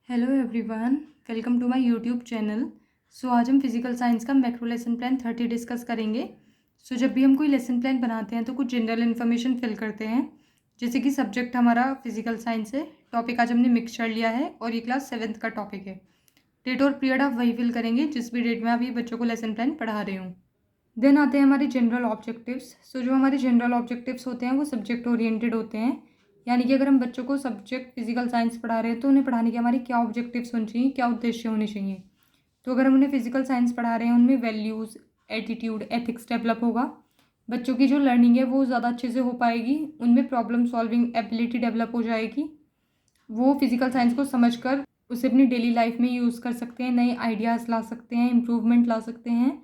Hello everyone, welcome to my YouTube channel. आज हम physical science का मैक्रो लेसन प्लान 30 डिस्कस करेंगे। जब भी हम कोई लेसन प्लान बनाते हैं तो कुछ जनरल इन्फॉर्मेशन फिल करते हैं। जैसे कि सब्जेक्ट हमारा फिजिकल साइंस है, टॉपिक आज हमने मिक्सचर लिया है और ये क्लास 7th का टॉपिक है। डेट और पीरियड आप वही फिल करेंगे जिस भी डेट में आप ये बच्चों को लेसन प्लान पढ़ा रहे हो। देन आते हैं हमारे जनरल ऑब्जेक्टिव्स। जो हमारे जनरल ऑब्जेक्टिव्स होते हैं वो सब्जेक्ट ओरिएंटेड होते हैं। यानी कि अगर हम बच्चों को सब्जेक्ट फिजिकल साइंस पढ़ा रहे हैं तो उन्हें पढ़ाने के हमारे क्या ऑब्जेक्टिव्स होने चाहिए, क्या उद्देश्य होने चाहिए। तो अगर हम उन्हें फिजिकल साइंस पढ़ा रहे हैं उनमें वैल्यूज़, एटीट्यूड, एथिक्स डेवलप होगा। बच्चों की जो लर्निंग है वो ज़्यादा अच्छे से हो पाएगी। उनमें प्रॉब्लम सॉल्विंग एबिलिटी डेवलप हो जाएगी। वो फिजिकल साइंस को समझकर उसे अपनी डेली लाइफ में यूज़ कर सकते हैं, नए आइडियाज़ ला सकते हैं, इम्प्रूवमेंट ला सकते हैं।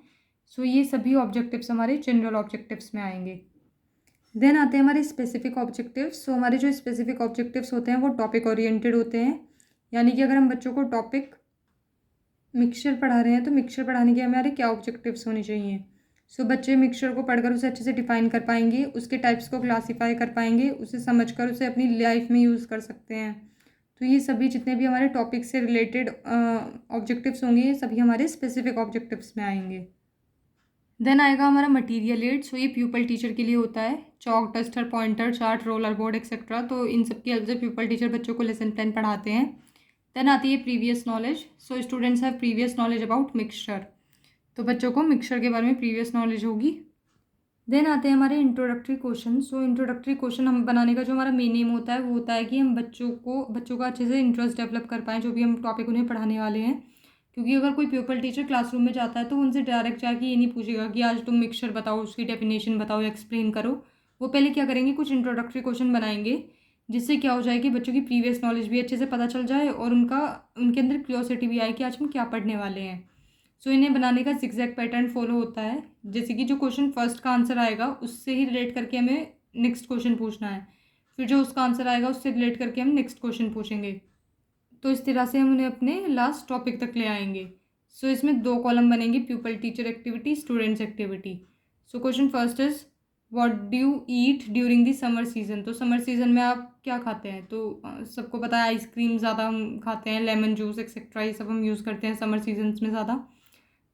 ये सभी ऑब्जेक्टिव्स हमारे जनरल ऑब्जेक्टिव्स में आएंगे। देन आते हैं हमारे स्पेसिफिक ऑब्जेक्टिव्स। हमारे जो स्पेसिफिक ऑब्जेक्टिव्स होते हैं वो टॉपिक ओरिएंटेड होते हैं। यानी कि अगर हम बच्चों को टॉपिक मिक्सचर पढ़ा रहे हैं तो मिक्सचर पढ़ाने के हमारे क्या ऑब्जेक्टिव्स होने चाहिए। बच्चे मिक्सचर को पढ़कर उसे अच्छे से डिफाइन कर पाएंगे, उसके टाइप्स को क्लासीफाई कर पाएंगे, उसे समझकर उसे अपनी लाइफ में यूज़ कर सकते हैं। तो ये सभी जितने भी हमारे टॉपिक से रिलेटेड ऑब्जेक्टिव्स होंगे ये सभी हमारे स्पेसिफिक ऑब्जेक्टिव्स में आएंगे। देन आएगा हमारा मटीरियल एड। ये प्यूपल टीचर के लिए होता है। Chalk, duster, pointer, chart, roller board etcetera. तो इन सब की हेल्प से प्यूपल टीचर बच्चों को लेसन प्लान पढ़ाते हैं। देन आती है previous knowledge. Students have previous knowledge about mixture. तो बच्चों को मिक्सचर के बारे में प्रीवियस नॉलेज होगी। देन आते हैं हमारे इंट्रोडक्टरी क्वेश्चन। इंट्रोडक्टरी क्वेश्चन हम बनाने का जो हमारा मेन एम होता है वो होता है कि हम बच्चों का अच्छे से इंटरेस्ट डेवलप कर पाएँ जो भी हम टॉपिक उन्हें पढ़ाने वाले हैं। क्योंकि अगर कोई प्यूपल टीचर क्लासरूम में जाता है तो उनसे डायरेक्ट जाके ये नहीं पूछेगा कि आज तुम मिक्सचर बताओ, उसकी डेफिनेशन बताओ, एक्सप्लेन करो। वो पहले क्या करेंगे, कुछ इंट्रोडक्टरी क्वेश्चन बनाएंगे जिससे क्या हो जाए कि बच्चों की प्रीवियस नॉलेज भी अच्छे से पता चल जाए और उनके अंदर क्यूरियोसिटी भी आए कि आज हम क्या पढ़ने वाले हैं। इन्हें बनाने का जिगजैग पैटर्न फॉलो होता है। जैसे कि जो क्वेश्चन फर्स्ट का आंसर आएगा उससे ही रिलेट करके हमें नेक्स्ट क्वेश्चन पूछना है, फिर जो उसका आंसर आएगा उससे रिलेट करके हम नेक्स्ट क्वेश्चन पूछेंगे। तो इस तरह से हम उन्हें अपने लास्ट टॉपिक तक ले आएंगे। इसमें 2 कॉलम बनेंगे, pupil teacher activity, students activity. Question first is what do you eat during the summer season. तो समर सीजन में आप क्या खाते हैं। तो सबको पता है आइसक्रीम ज़्यादा हम खाते हैं, लेमन जूस एक्सेट्रा ये सब हम यूज़ करते हैं समर सीजन में ज़्यादा।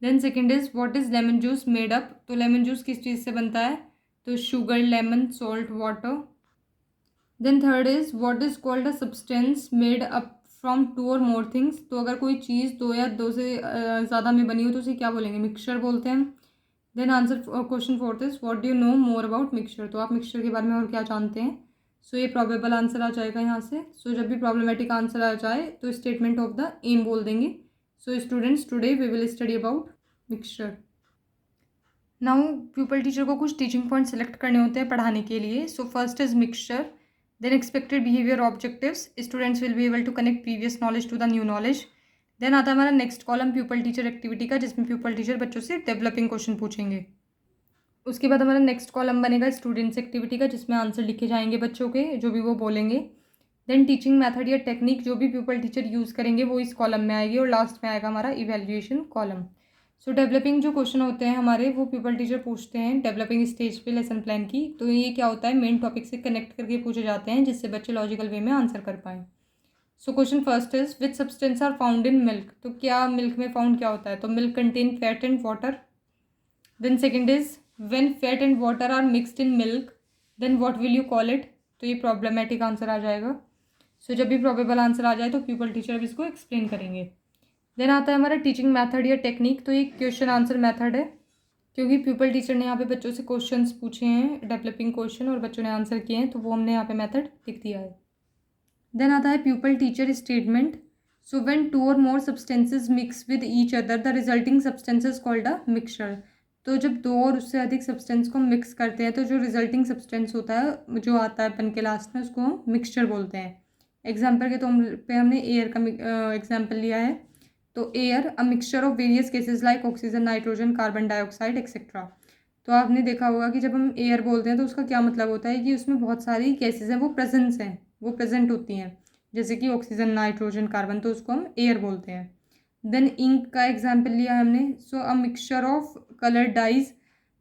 Then second is what is lemon juice made up. तो लेमन जूस किस चीज़ से बनता है। तो sugar, lemon, salt, water. Then third is what is called a substance made up from 2 or more things. तो अगर कोई चीज़ 2 या 2 से ज़्यादा में बनी हो तो उसे क्या बोलेंगे, मिक्सचर बोलते हैं हम। Then answer question fourth is what do you know more about mixture. तो आप मिक्सचर के बारे में और क्या जानते हैं। ये प्रॉबेबल आंसर आ जाएगा यहाँ से। जब भी प्रॉब्लमेटिक आंसर आ जाए तो स्टेटमेंट ऑफ द एम बोल देंगे। Students today we will study about mixture. Now pupil teacher को कुछ टीचिंग पॉइंट सेलेक्ट करने होते हैं पढ़ाने के लिए। First is mixture. Then expected behaviour objectives, students will be able to connect previous knowledge to the new knowledge. Then आता है हमारा next column pupil teacher activity का, जिसमें प्यूपल टीचर बच्चों से डेवलपिंग क्वेश्चन पूछेंगे। उसके बाद हमारा नेक्स्ट कॉलम बनेगा स्टूडेंट्स एक्टिविटी का, जिसमें आंसर लिखे जाएंगे बच्चों के जो भी वो बोलेंगे। देन टीचिंग मेथड या टेक्निक जो भी प्यूपल टीचर यूज़ करेंगे वो इस कॉलम में आएगी। और लास्ट में आएगा हमारा इवेल्युएशन कॉलम। डेवलपिंग जो क्वेश्चन होते हैं हमारे वो प्यूपल टीचर पूछते हैं डेवलपिंग स्टेज पे लेसन प्लान की। तो ये क्या होता है, मेन टॉपिक से कनेक्ट करके पूछे जाते हैं जिससे बच्चे लॉजिकल वे में आंसर कर पाएँ। Question first is which substance are found in milk. तो क्या मिल्क में फाउंड क्या होता है। तो milk contain fat and water. Then second is when fat and water are mixed in milk then what will you call it. तो ये problematic answer आ जाएगा। जब भी प्रॉबेबल आंसर आ जाए तो प्यूपल टीचर अब इसको एक्सप्लेन करेंगे। देन आता है हमारा टीचिंग मेथड या टेक्निक। तो ये क्वेश्चन आंसर मेथड है, क्योंकि प्यूपल टीचर ने यहाँ पे बच्चों से क्वेश्चंस पूछे हैं डेवलपिंग क्वेश्चन और बच्चों ने आंसर किए हैं, तो वो हमने यहाँ पे मेथड लिख दिया है। देन आता है pupil teacher statement. When 2 or more substances mix with each other the resulting substances called a mixture. तो जब 2 और उससे अधिक सब्सटेंस को मिक्स करते हैं तो जो रिजल्टिंग सब्सटेंस होता है जो आता है अपन के लास्ट में उसको हम मिक्सचर बोलते हैं। एग्जाम्पल के तौर पे हमने एयर का एग्जाम्पल लिया है। तो air a mixture of various cases like oxygen, nitrogen, carbon dioxide etcetera. तो आपने देखा होगा कि जब हम एयर बोलते हैं तो उसका क्या मतलब होता है कि उसमें बहुत सारी केसेस हैं, वो प्रेजेंस हैं, वो प्रेजेंट होती हैं, जैसे कि ऑक्सीजन, नाइट्रोजन, कार्बन, तो उसको हम एयर बोलते हैं। देन इंक का एग्जाम्पल लिया हमने। A mixture of colour dyes.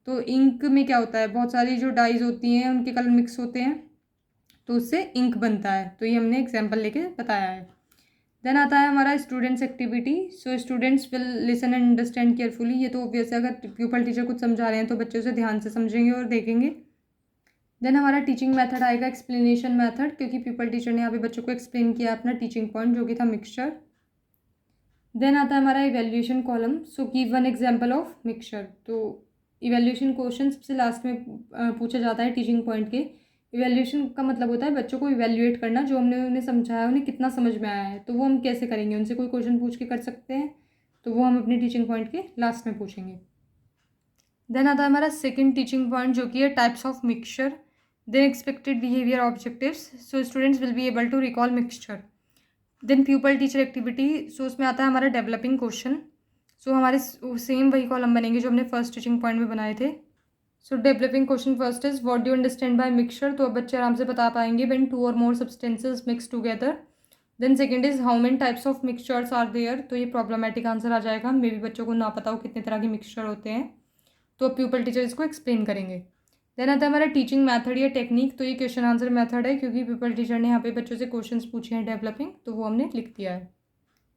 तो इंक में क्या होता है, बहुत सारी जो डाइज होती हैं उनके कलर मिक्स होते हैं तो उससे इंक बनता है। तो ये हमने एग्जाम्पल लेके बताया है। देन आता है हमारा students activity. So students will listen and understand carefully. ये तो ऑब्वियस है, अगर प्यूपल टीचर कुछ समझा रहे हैं तो बच्चे उसे ध्यान से समझेंगे और देखेंगे। देन हमारा टीचिंग मेथड आएगा एक्सप्लेनेशन मेथड, क्योंकि प्यूपल टीचर ने यहाँ पे बच्चों को एक्सप्लेन किया अपना टीचिंग पॉइंट जो कि था मिक्सचर। देन आता है हमारा evaluation column. So give one example of mixture. तो इवेल्यूएशन क्वेश्चन सबसे लास्ट में पूछा जाता है टीचिंग पॉइंट के। इवेल्यूएशन का मतलब होता है बच्चों को इवेल्यूएट करना, जो हमने उन्हें समझाया उन्हें कितना समझ में आया है। तो वो हम कैसे करेंगे, उनसे कोई क्वेश्चन पूछ के कर सकते हैं, तो वो हम अपनी टीचिंग पॉइंट के लास्ट में पूछेंगे। देन आता है हमारा सेकंड टीचिंग पॉइंट जो कि है types of mixture. Then expected behaviour objectives. So students will be able to recall mixture. Then pupil teacher activity. सो उसमें आता है हमारा डेवलपिंग क्वेश्चन। सो हमारे सेम वही कॉलम बनेंगे जो हमने फर्स्ट टीचिंग पॉइंट में बनाए थे। So developing question first is what do understand by mixture. तो अब बच्चे आराम से बता पाएंगे when two or more substances mix together. Then second is how many types of mixtures are there. तो ये प्रॉब्लमेटिक आंसर आ जाएगा, मे बी बच्चों को ना पता हो कितने तरह के मिक्सचर होते हैं, तो प्यूपल टीचर इसको एक्सप्लेन करेंगे। देन आता है हमारा टीचिंग मेथड या टेक्निक। तो ये क्वेश्चन आंसर मेथड है, क्योंकि प्यूपल टीचर ने यहाँ पे बच्चों से क्वेश्चंस पूछे हैं डेवलपिंग, तो वो हमने लिख दिया है।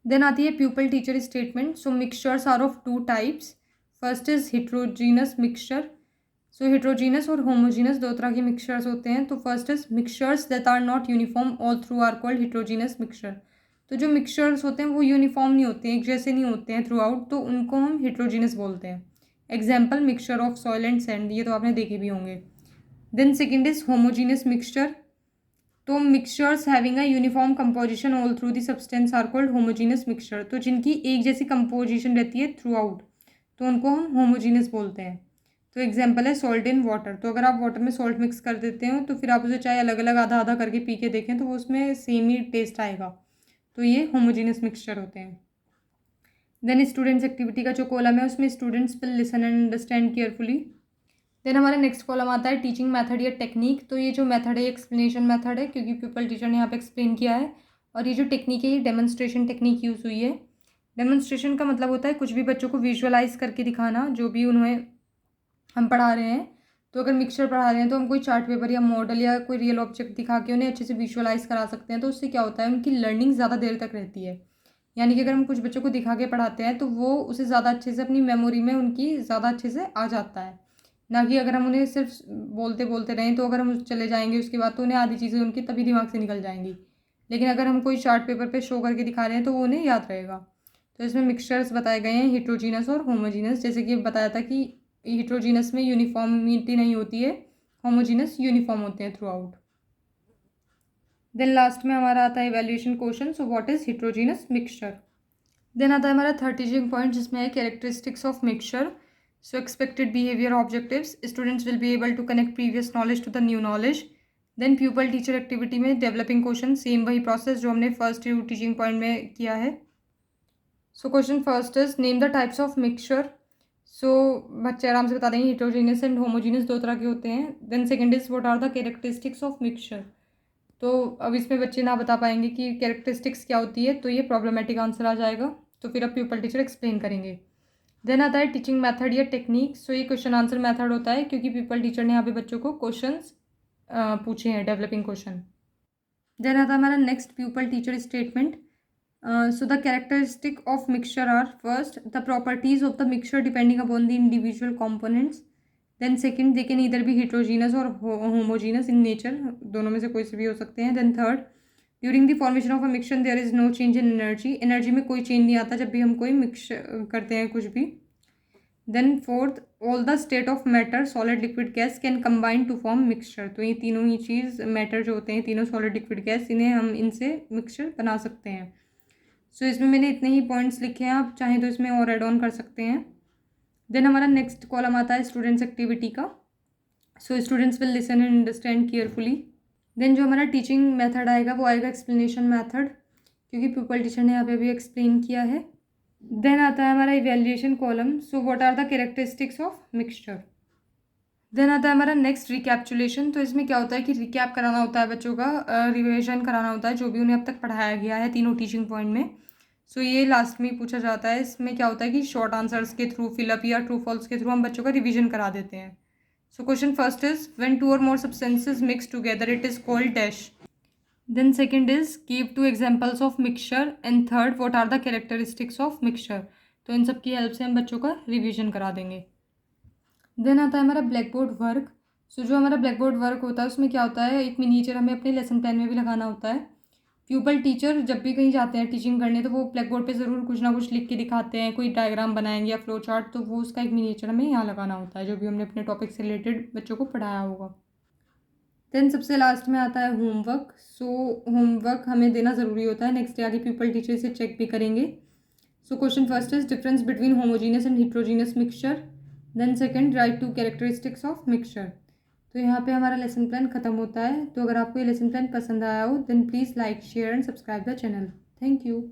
देन आती है pupil teacher statement. So mixtures are of two types. First is heterogeneous mixture. So heterogeneous और होमोजीनस दो तरह के मिक्सचर्स होते हैं। तो first is mixtures that are not uniform all through are called heterogeneous mixture. तो जो मिक्सचर्स होते हैं वो यूनिफॉर्म नहीं होते हैं, एक जैसे नहीं होते हैं थ्रू आउट, तो उनको हम हिट्रोजीनस बोलते हैं। Example mixture of soil and sand, ये तो आपने देखे भी होंगे। Then second is homogeneous mixture. तो mixtures having a uniform composition all through the substance are called homogeneous mixture. तो जिनकी एक जैसी कंपोजिशन रहती है थ्रू आउट, तो उनको हम होमोजीनस बोलते हैं। तो एग्जाम्पल है सॉल्ट इन वाटर। तो अगर आप वाटर में सॉल्ट मिक्स कर देते हो तो फिर आप उसे चाहे अलग अलग आधा आधा करके पी के देखें तो वो उसमें सेम ही टेस्ट आएगा। तो ये होमोजीनस मिक्सचर होते हैं। देन स्टूडेंट्स एक्टिविटी का जो कॉलम है उसमें students will listen and understand carefully. Then हमारा नेक्स्ट कॉलम आता है टीचिंग मेथड या टेक्निक। तो ये जो मेथड है एक्सप्लेनेशन मेथड है, क्योंकि प्यूपल टीचर ने यहाँ पे एक्सप्लेन किया है। और ये जो टेक्निक है ये डेमोन्स्ट्रेशन टेक्निक यूज़ हुई है। डेमोन्स्ट्रेशन का मतलब होता है कुछ भी बच्चों को विजुअलाइज करके दिखाना, जो भी उन्हें हम पढ़ा रहे हैं। तो अगर मिक्सचर पढ़ा रहे हैं तो हम कोई चार्ट पेपर या मॉडल या कोई रियल ऑब्जेक्ट दिखा के उन्हें अच्छे से विजुअलाइज करा सकते हैं। तो उससे क्या होता है, उनकी लर्निंग ज़्यादा देर तक रहती है। यानी कि अगर हम कुछ बच्चों को दिखा के पढ़ाते हैं तो वो उसे ज़्यादा अच्छे से अपनी मेमोरी में उनकी ज़्यादा अच्छे से आ जाता है, ना कि अगर हम उन्हें सिर्फ बोलते बोलते रहें। तो अगर हम चले जाएंगे उसके बाद तो उन्हें आधी चीज़ें उनकी तभी दिमाग से निकल जाएंगी। लेकिन अगर हम कोई चार्ट पेपर पे शो करके दिखा रहे हैं तो वो उन्हें याद रहेगा। तो इसमें मिक्सचर्स बताए गए हैं हिट्रोजीनस और होमोजीनस। जैसे कि बताया था कि हिट्रोजीनस में यूनिफॉर्मिटी नहीं होती है, होमोजीनस यूनिफॉर्म होते हैं थ्रू आउट। देन लास्ट में हमारा आता है evaluation question. So what is heterogeneous mixture. Then आता है हमारा थर्ड टीचिंग पॉइंट जिसमें है characteristics of mixture. So expected behaviour objectives. Students will be able to connect previous knowledge to the new knowledge. Then pupil teacher activity में developing question, same वही process जो हमने first teaching point में किया है। So question first is name the types of mixture. So बच्चे आराम से बता देंगे हिट्रोजीनियस एंड होमोजीनियस दो तरह के होते हैं। Then second is what are the characteristics of mixture. तो अब इसमें बच्चे ना बता पाएंगे कि कैरेक्टरिस्टिक्स क्या होती है, तो ये प्रॉब्लमेटिक आंसर आ जाएगा। तो फिर अब प्यूपल टीचर एक्सप्लेन करेंगे। देन आता है टीचिंग मेथड या टेक्निक। सो ये क्वेश्चन आंसर मेथड होता है, क्योंकि प्यूपल टीचर ने यहाँ पे बच्चों को क्वेश्चंस पूछे हैं डेवलपिंग क्वेश्चन। देन आता है हमारा next pupil teacher statement. So the characteristic of mixture are first the properties of the mixture depending upon the individual components. Then second they can either be heterogeneous or homogeneous in nature, दोनों में से कोई से भी हो सकते हैं. Then third during the formation of a mixture there is no change in energy. Energy में कोई चेंज नहीं आता जब भी हम कोई मिक्स करते हैं कुछ भी. Then fourth all the state of matter solid liquid gas can combine to form mixture. तो ये तीनों ही चीज़ मैटर जो होते हैं तीनों solid liquid gas, इन्हें हम इनसे मिक्सचर बना सकते हैं. सो इसमें मैंने इतने ही पॉइंट्स लिखे हैं, आप चाहें तो इसमें और ऐड ऑन कर सकते हैं. देन हमारा नेक्स्ट कॉलम आता है स्टूडेंट्स एक्टिविटी का. So students will listen and understand carefully. Then जो हमारा टीचिंग मेथड आएगा वो आएगा एक्सप्लेनेशन मेथड, क्योंकि प्यूपल टीचर ने यहाँ पे भी एक्सप्लेन किया है. देन आता है हमारा evaluation column. So what are the characteristics of mixture. Then आता है हमारा नेक्स्ट रिकैप्चुलेशन. तो इसमें क्या होता है कि रिकैप कराना होता है बच्चों का, रिविजन कराना होता है जो भी उन्हें अब तक पढ़ाया गया है तीनों टीचिंग पॉइंट में. सो ये लास्ट में पूछा जाता है. इसमें क्या होता है कि शॉर्ट आंसर्स के थ्रू, फिलअप या ट्रू फॉल्स के थ्रू हम बच्चों का रिवीजन करा देते हैं. So question first is when two or more substances mix together it is called dash. Then second is give two examples of mixture and third what are the characteristics of mixture. तो इन सब की help से हम बच्चों का revision करा देंगे। देन आता है हमारा ब्लैक बोर्ड वर्क। सो जो हमारा ब्लैक बोर्ड वर्क होता है उसमें क्या होता है, एक मिनीचर हमें अपने लेसन प्लान में भी लगाना होता है। प्यूपल टीचर जब भी कहीं जाते हैं टीचिंग करने तो वो ब्लैक बोर्ड पे ज़रूर कुछ ना कुछ लिख के दिखाते हैं, कोई डायग्राम बनाएंगे या फ्लो चार्ट, तो वो उसका एक मिनीचर हमें यहाँ लगाना होता है जो भी हमने अपने टॉपिक से रिलेटेड बच्चों को पढ़ाया होगा। देन सबसे लास्ट में आता है होमवर्क। सो होमवर्क हमें देना ज़रूरी होता है, नेक्स्ट डे आगे पीपल टीचर इसे चेक भी करेंगे। So question first is difference between homogeneous and heterogeneous mixture. Then second write two characteristics of mixture. तो यहाँ पे हमारा लेसन प्लान ख़त्म होता है। तो अगर आपको ये लेसन प्लान पसंद आया हो then please like share and subscribe the channel. Thank you.